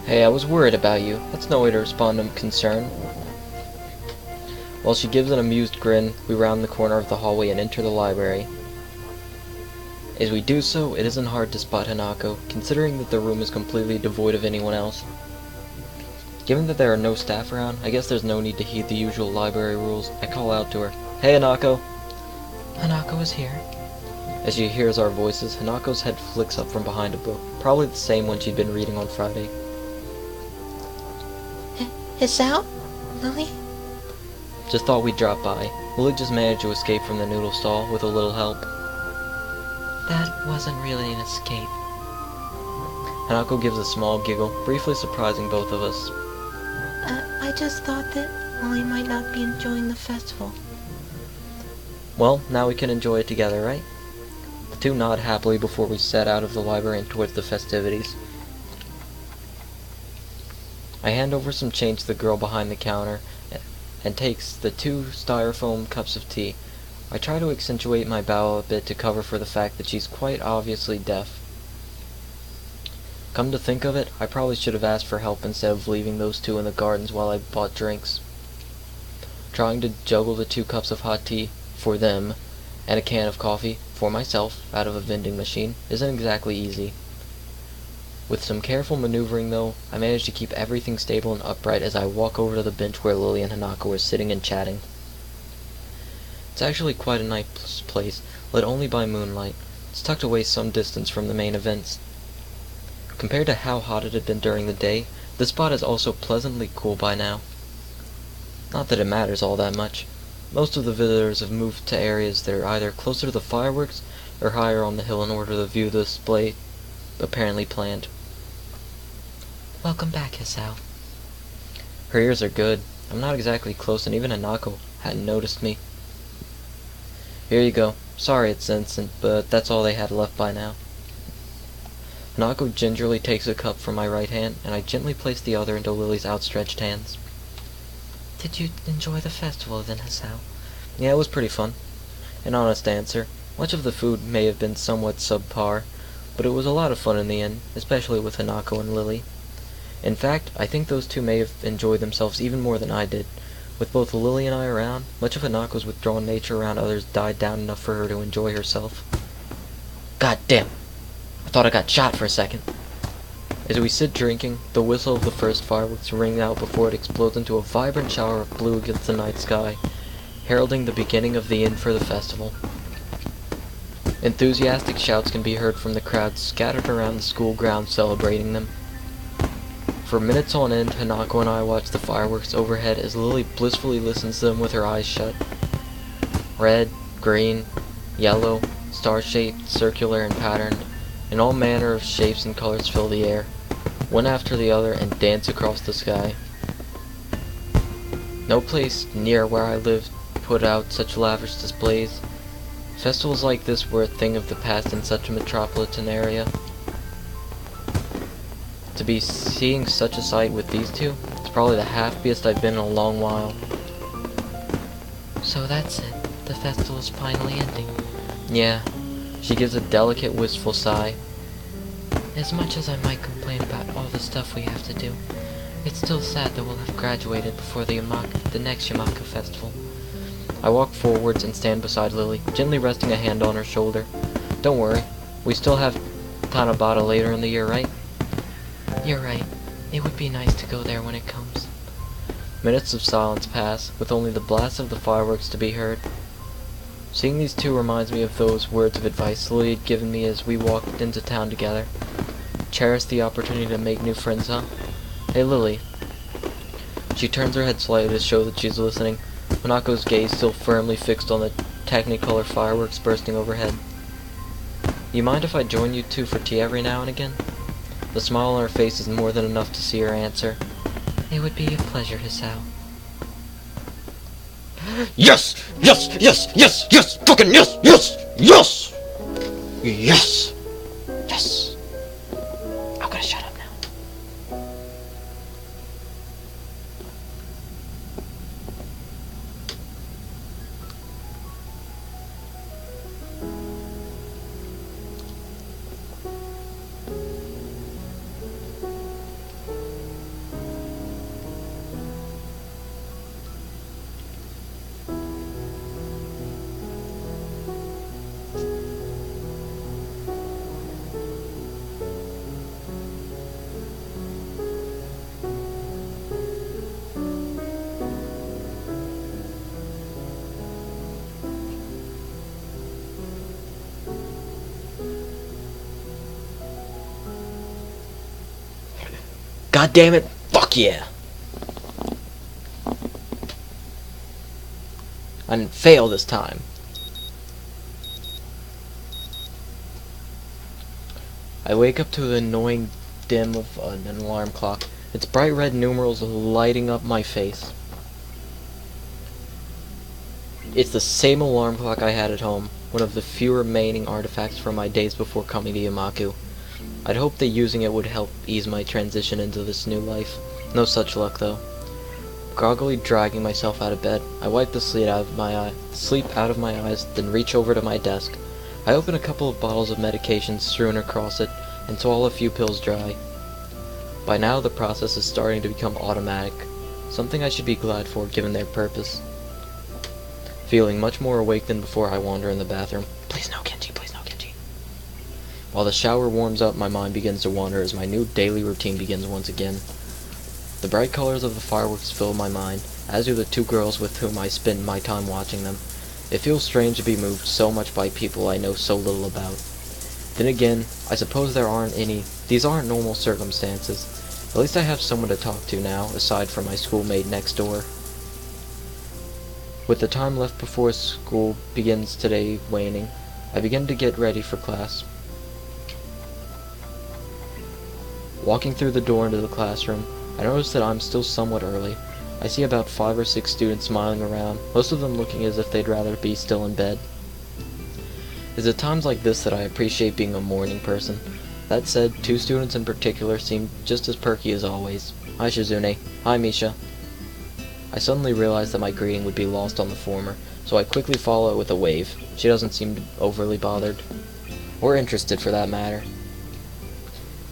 Hey, I was worried about you. That's no way to respond to concern. While she gives an amused grin, we round the corner of the hallway and enter the library. As we do so, it isn't hard to spot Hanako, considering that the room is completely devoid of anyone else. Given that there are no staff around, I guess there's no need to heed the usual library rules. I call out to her, "Hey, Hanako!" Hanako is here. As she hears our voices, Hanako's head flicks up from behind a book, probably the same one she'd been reading on Friday. Hisao? Lilly? Just thought we'd drop by. Lilly just managed to escape from the noodle stall with a little help. That wasn't really an escape. Hanako gives a small giggle, briefly surprising both of us. I just thought that Lilly might not be enjoying the festival. Well, now we can enjoy it together, right? The two nod happily before we set out of the library and towards the festivities. I hand over some change to the girl behind the counter and takes the 2 styrofoam cups of tea. I try to accentuate my bow a bit to cover for the fact that she's quite obviously deaf. Come to think of it, I probably should have asked for help instead of leaving those two in the gardens while I bought drinks. Trying to juggle the 2 cups of hot tea for them and a can of coffee for myself out of a vending machine isn't exactly easy. With some careful maneuvering though, I manage to keep everything stable and upright as I walk over to the bench where Lilly and Hanako were sitting and chatting. It's actually quite a nice place, lit only by moonlight. It's tucked away some distance from the main events. Compared to how hot it had been during the day, this spot is also pleasantly cool by now. Not that it matters all that much. Most of the visitors have moved to areas that are either closer to the fireworks or higher on the hill in order to view the display apparently planned. Welcome back, Hisao. Her ears are good. I'm not exactly close, and even Hanako hadn't noticed me. Here you go. Sorry it's instant, but that's all they had left by now. Hanako gingerly takes a cup from my right hand, and I gently place the other into Lily's outstretched hands. Did you enjoy the festival then, Hisao? Yeah, it was pretty fun. An honest answer. Much of the food may have been somewhat subpar, but it was a lot of fun in the end, especially with Hanako and Lilly. In fact, I think those two may have enjoyed themselves even more than I did. With both Lilly and I around, much of Hanako's withdrawn nature around others died down enough for her to enjoy herself. God damn! I thought I got shot for a second. As we sit drinking, the whistle of the first fireworks ring out before it explodes into a vibrant shower of blue against the night sky, heralding the beginning of the end for the festival. Enthusiastic shouts can be heard from the crowds scattered around the school grounds celebrating them. For minutes on end, Hanako and I watch the fireworks overhead as Lilly blissfully listens to them with her eyes shut. Red, green, yellow, star-shaped, circular, and patterned, and all manner of shapes and colors fill the air, one after the other, and dance across the sky. No place near where I lived put out such lavish displays. Festivals like this were a thing of the past in such a metropolitan area. To be seeing such a sight with these two, it's probably the happiest I've been in a long while. So that's it. The festival's finally ending. Yeah. She gives a delicate, wistful sigh. As much as I might complain about all the stuff we have to do, it's still sad that we'll have graduated before the next Yamaku festival. I walk forwards and stand beside Lilly, gently resting a hand on her shoulder. Don't worry, we still have Tanabata later in the year, right? You're right. It would be nice to go there when it comes. Minutes of silence pass, with only the blast of the fireworks to be heard. Seeing these two reminds me of those words of advice Lilly had given me as we walked into town together. Cherish the opportunity to make new friends, huh? Hey, Lilly. She turns her head slightly to show that she's listening, Hanako's gaze still firmly fixed on the Technicolor fireworks bursting overhead. You mind if I join you two for tea every now and again? The smile on her face is more than enough to see her answer. It would be a pleasure, Hisao. Yes! Yes! Yes! Yes! Yes! Fucking yes! Yes! Yes! Yes! Yes! I'm gonna shut up now. God damn it! Fuck yeah! I didn't fail this time. I wake up to the annoying dim of an alarm clock. Its bright red numerals lighting up my face. It's the same alarm clock I had at home, one of the few remaining artifacts from my days before coming to Yamaku. I'd hoped that using it would help ease my transition into this new life. No such luck, though. Groggily dragging myself out of bed, I wipe the sleep out of my eyes, then reach over to my desk. I open a couple of bottles of medication strewn across it, and swallow a few pills dry. By now, the process is starting to become automatic, something I should be glad for given their purpose. Feeling much more awake than before, I wander in the bathroom. Please no Kenji, please no Kenji. While the shower warms up, my mind begins to wander as my new daily routine begins once again. The bright colors of the fireworks fill my mind, as do the two girls with whom I spend my time watching them. It feels strange to be moved so much by people I know so little about. Then again, I suppose these aren't normal circumstances. At least I have someone to talk to now, aside from my schoolmate next door. With the time left before school begins today waning, I begin to get ready for class. Walking through the door into the classroom, I notice that I'm still somewhat early. I see about 5 or 6 students smiling around, most of them looking as if they'd rather be still in bed. It's at times like this that I appreciate being a morning person. That said, 2 students in particular seem just as perky as always. Hi Shizune. Hi Misha. I suddenly realized that my greeting would be lost on the former, so I quickly follow it with a wave. She doesn't seem overly bothered. Or interested, for that matter.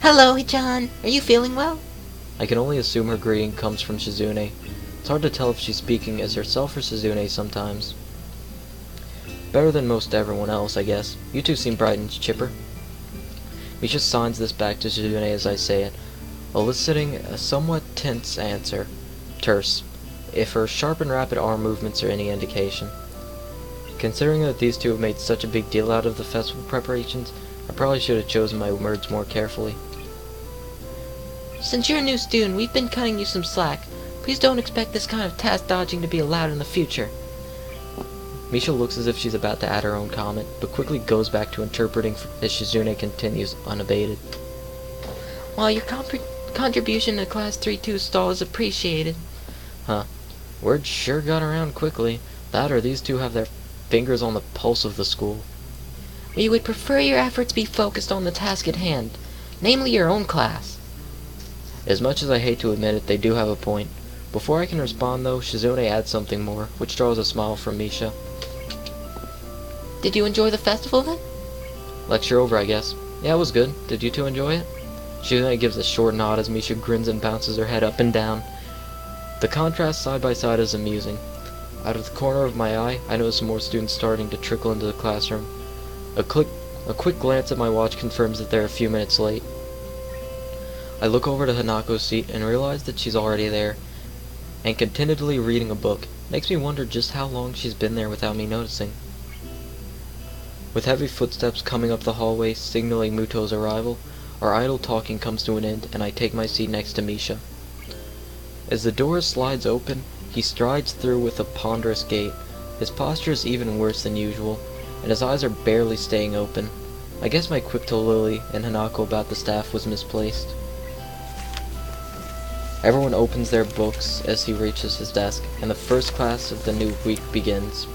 Hello, Hichan. Are you feeling well? I can only assume her greeting comes from Shizune. It's hard to tell if she's speaking as herself or Shizune sometimes. Better than most everyone else, I guess. You two seem bright and chipper. Misha signs this back to Shizune as I say it, eliciting a somewhat tense answer. Terse, if her sharp and rapid arm movements are any indication. Considering that these two have made such a big deal out of the festival preparations, I probably should have chosen my words more carefully. Since you're a new student, we've been cutting you some slack. Please don't expect this kind of task dodging to be allowed in the future. Misha looks as if she's about to add her own comment, but quickly goes back to interpreting as Shizune continues unabated. While your contribution to Class 3-2 stall is appreciated. Huh. Word sure got around quickly. That or these two have their fingers on the pulse of the school. We would prefer your efforts be focused on the task at hand, namely your own class. As much as I hate to admit it, they do have a point. Before I can respond though, Shizune adds something more, which draws a smile from Misha. Did you enjoy the festival then? Lecture over, I guess. Yeah, it was good. Did you two enjoy it? Shizune gives a short nod as Misha grins and bounces her head up and down. The contrast side by side is amusing. Out of the corner of my eye, I notice more students starting to trickle into the classroom. A quick glance at my watch confirms that they're a few minutes late. I look over to Hanako's seat and realize that she's already there, and contentedly reading a book. Makes me wonder just how long she's been there without me noticing. With heavy footsteps coming up the hallway signaling Muto's arrival, our idle talking comes to an end, and I take my seat next to Misha. As the door slides open, he strides through with a ponderous gait. His posture is even worse than usual, and his eyes are barely staying open. I guess my quip to Lilly and Hanako about the staff was misplaced. Everyone opens their books as he reaches his desk, and the first class of the new week begins.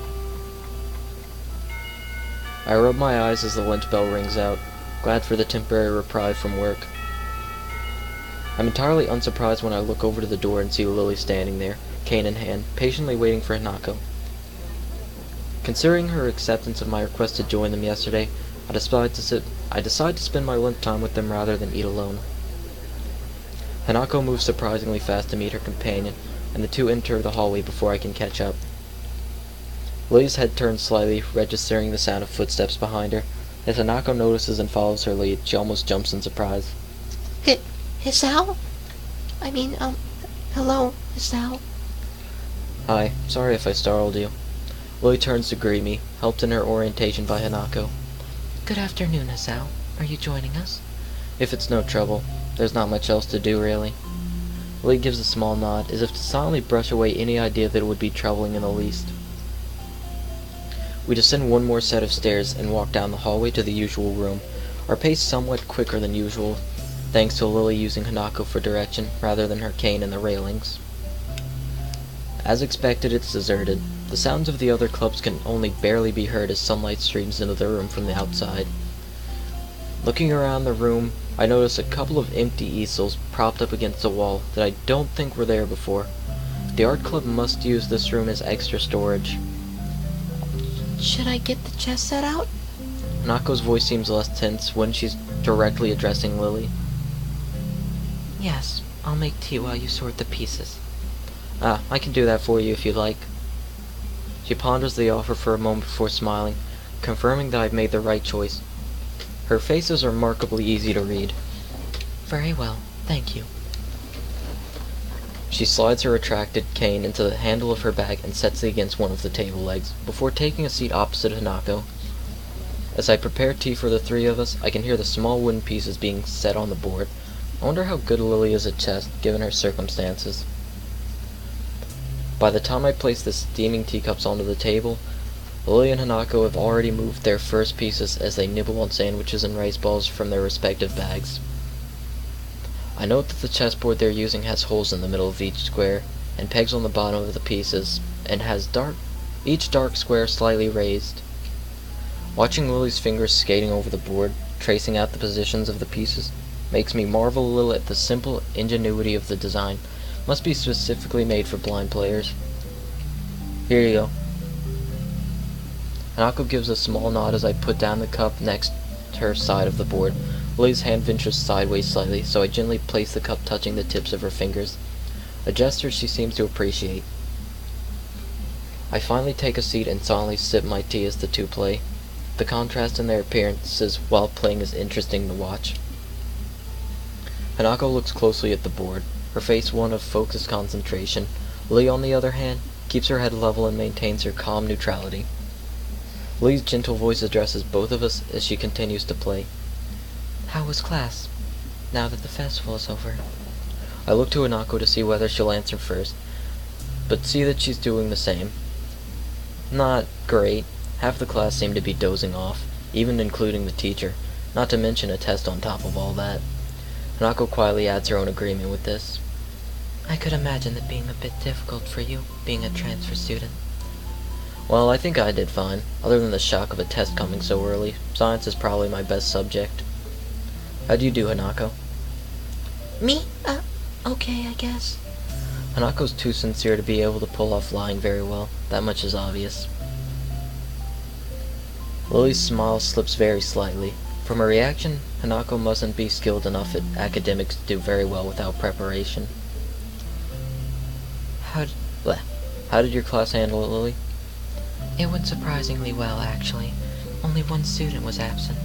I rub my eyes as the lunch bell rings out, glad for the temporary reprieve from work. I'm entirely unsurprised when I look over to the door and see Lilly standing there, cane in hand, patiently waiting for Hanako. Considering her acceptance of my request to join them yesterday, I decide to spend my lunchtime with them rather than eat alone. Hanako moves surprisingly fast to meet her companion, and the two enter the hallway before I can catch up. Lilly's head turns slightly, registering the sound of footsteps behind her. As Hanako notices and follows her lead, she almost jumps in surprise. Hisao? Hello, Hisao. Hi, sorry if I startled you. Lilly turns to greet me, helped in her orientation by Hanako. Good afternoon, Hisao. Are you joining us? If it's no trouble. There's not much else to do, really. Lilly gives a small nod, as if to silently brush away any idea that it would be troubling in the least. We descend one more set of stairs and walk down the hallway to the usual room, our pace somewhat quicker than usual, thanks to Lilly using Hanako for direction rather than her cane and the railings. As expected, it's deserted. The sounds of the other clubs can only barely be heard as sunlight streams into the room from the outside. Looking around the room, I notice a couple of empty easels propped up against the wall that I don't think were there before. The art club must use this room as extra storage. Should I get the chess set out? Hanako's voice seems less tense when she's directly addressing Lilly. Yes, I'll make tea while you sort the pieces. I can do that for you if you'd like. She ponders the offer for a moment before smiling, confirming that I've made the right choice. Her face is remarkably easy to read. Very well, thank you. She slides her retracted cane into the handle of her bag and sets it against one of the table legs, before taking a seat opposite Hanako. As I prepare tea for the three of us, I can hear the small wooden pieces being set on the board. I wonder how good Lilly is at chess, given her circumstances. By the time I place the steaming teacups onto the table, Lilly and Hanako have already moved their first pieces as they nibble on sandwiches and rice balls from their respective bags. I note that the chessboard they're using has holes in the middle of each square, and pegs on the bottom of the pieces, and has each dark square slightly raised. Watching Lilly's fingers skating over the board, tracing out the positions of the pieces, makes me marvel a little at the simple ingenuity of the design. Must be specifically made for blind players. Here you go. Hanako gives a small nod as I put down the cup next to her side of the board. Lilly's hand ventures sideways slightly, so I gently place the cup touching the tips of her fingers, a gesture she seems to appreciate. I finally take a seat and silently sip my tea as the two play. The contrast in their appearances while playing is interesting to watch. Hanako looks closely at the board, her face one of focused concentration. Lilly, on the other hand, keeps her head level and maintains her calm neutrality. Lilly's gentle voice addresses both of us as she continues to play. How was class, now that the festival is over? I look to Hanako to see whether she'll answer first, but see that she's doing the same. Not great. Half the class seemed to be dozing off, even including the teacher, not to mention a test on top of all that. Hanako quietly adds her own agreement with this. I could imagine that being a bit difficult for you, being a transfer student. Well, I think I did fine, other than the shock of a test coming so early. Science is probably my best subject. How'd you do, Hanako? Me? Okay, I guess. Hanako's too sincere to be able to pull off lying very well. That much is obvious. Lilly's smile slips very slightly. From her reaction, Hanako mustn't be skilled enough at academics to do very well without preparation. How did your class handle it, Lilly? It went surprisingly well, actually. Only one student was absent,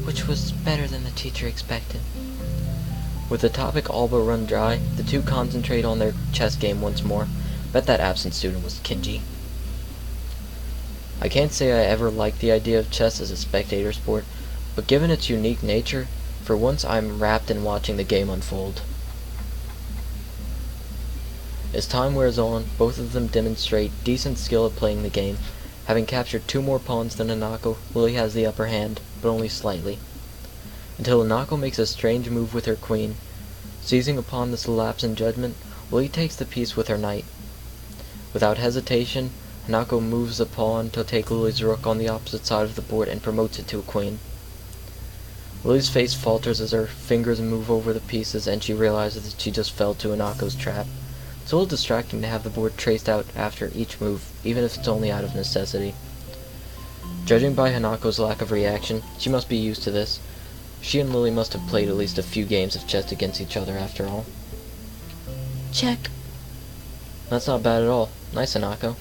which was better than the teacher expected. With the topic all but run dry, the two concentrate on their chess game once more. Bet that absent student was Kinji. I can't say I ever liked the idea of chess as a spectator sport, but given its unique nature, for once I'm wrapped in watching the game unfold. As time wears on, both of them demonstrate decent skill at playing the game. Having captured 2 more pawns than Hanako, Lilly has the upper hand, but only slightly. Until Hanako makes a strange move with her queen. Seizing upon this lapse in judgment, Lilly takes the piece with her knight. Without hesitation, Hanako moves a pawn to take Lilly's rook on the opposite side of the board and promotes it to a queen. Lilly's face falters as her fingers move over the pieces and she realizes that she just fell to Hanako's trap. It's a little distracting to have the board traced out after each move, even if it's only out of necessity. Judging by Hanako's lack of reaction, she must be used to this. She and Lilly must have played at least a few games of chess against each other after all. Check. That's not bad at all. Nice, Hanako.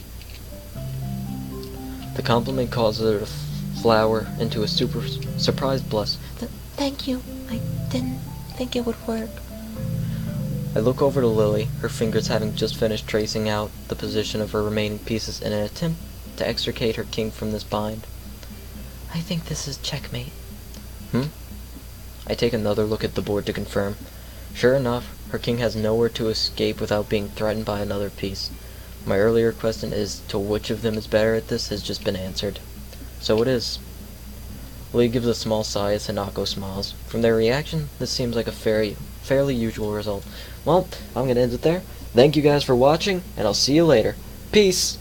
The compliment causes her to flower into a surprised blush. Thank you. I didn't think it would work. I look over to Lilly, her fingers having just finished tracing out the position of her remaining pieces in an attempt to extricate her king from this bind. I think this is checkmate. I take another look at the board to confirm. Sure enough, Her king has nowhere to escape without being threatened by another piece. My earlier question as to which of them is better at this has just been answered. So it is. Lilly gives a small sigh as Hanako smiles. From their reaction, this seems like a fairly usual result. Well, I'm going to end it there. Thank you guys for watching, and I'll see you later. Peace!